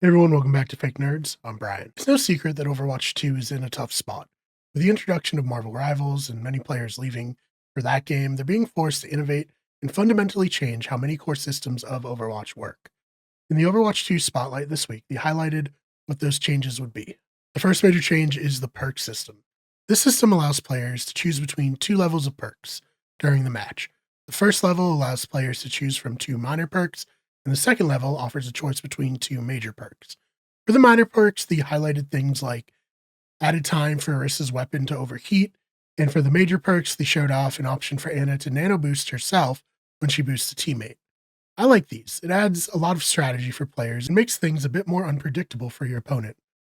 Hey everyone, welcome back to Fake Nerds. I'm Brian. It's no secret that Overwatch 2 is in a tough spot. With the introduction of Marvel Rivals and many players leaving for that game, they're being forced to innovate and fundamentally change how many core systems of Overwatch work. In the Overwatch 2 spotlight this week, they highlighted what those changes would be. The first major change is the perk system. This system allows players to choose between two levels of perks during the match. The first level allows players to choose from two minor perks, and the second level offers a choice between two major perks. For the minor perks, they highlighted things like added time for Orissa's weapon to overheat, and for the major perks, they showed off an option for Anna to nano boost herself when she boosts a teammate. I like these. It adds a lot of strategy for players and makes things a bit more unpredictable for your opponent,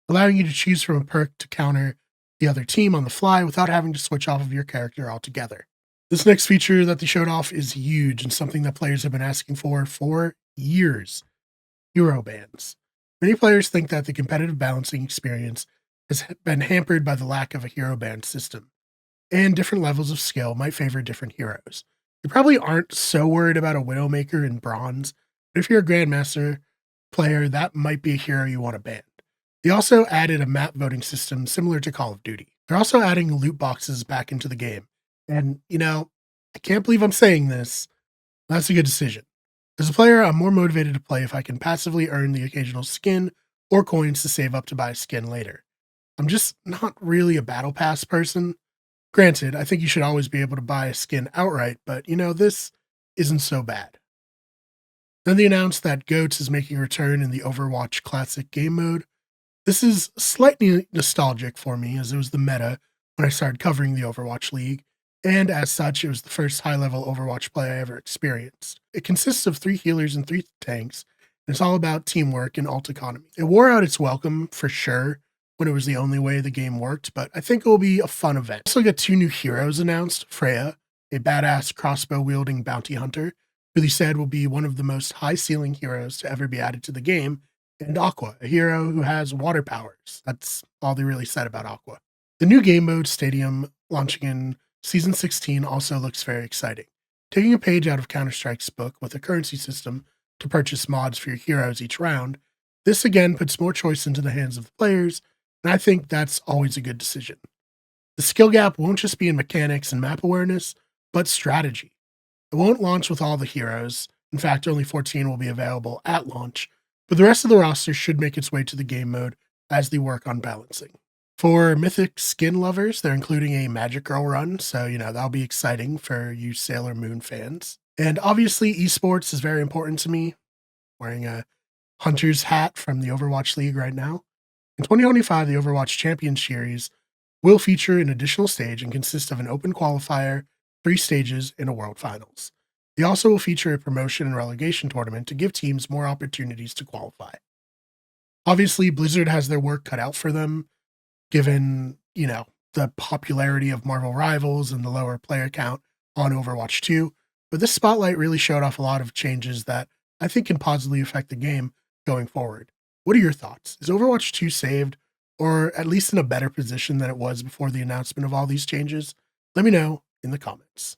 allowing you to choose from a perk to counter the other team on the fly without having to switch off of your character altogether. This next feature that they showed off is huge and something that players have been asking for years: hero bans. Many players think that the competitive balancing experience has been hampered by the lack of a hero ban system, and different levels of skill might favor different heroes. You probably aren't so worried about a Widowmaker in bronze, but if you're a Grandmaster player, that might be a hero you want to ban. They also added a map voting system similar to Call of Duty. They're also adding loot boxes back into the game. And, I can't believe I'm saying this. That's a good decision. As a player, I'm more motivated to play if I can passively earn the occasional skin or coins to save up to buy a skin later. I'm just not really a battle pass person. Granted, I think you should always be able to buy a skin outright, but this isn't so bad. Then they announced that GOATS is making a return in the Overwatch Classic game mode. This is slightly nostalgic for me, as it was the meta when I started covering the Overwatch League, and as such, it was the first high-level Overwatch play I ever experienced. It consists of 3 healers and 3 tanks, and it's all about teamwork and ult economy. It wore out its welcome, for sure, when it was the only way the game worked, but I think it will be a fun event. Also got 2 new heroes announced: Freya, a badass crossbow-wielding bounty hunter, who they said will be one of the most high-ceiling heroes to ever be added to the game, and Aqua, a hero who has water powers. That's all they really said about Aqua. The new game mode Stadium, launching in Season 16, also looks very exciting. Taking a page out of Counter-Strike's book with a currency system to purchase mods for your heroes each round, this again puts more choice into the hands of the players, and I think that's always a good decision. The skill gap won't just be in mechanics and map awareness, but strategy. It won't launch with all the heroes. In fact, only 14 will be available at launch, but the rest of the roster should make its way to the game mode as they work on balancing. For Mythic skin lovers, they're including a Magic Girl run, so that'll be exciting for you Sailor Moon fans. And obviously, esports is very important to me. Wearing a Hunter's hat from the Overwatch League right now. In 2025, the Overwatch Champions Series will feature an additional stage and consist of an open qualifier, 3 stages, and a World Finals. They also will feature a promotion and relegation tournament to give teams more opportunities to qualify. Obviously, Blizzard has their work cut out for them, given, the popularity of Marvel Rivals and the lower player count on Overwatch 2, but this spotlight really showed off a lot of changes that I think can positively affect the game going forward. What are your thoughts? Is Overwatch 2 saved, or at least in a better position than it was before the announcement of all these changes? Let me know in the comments.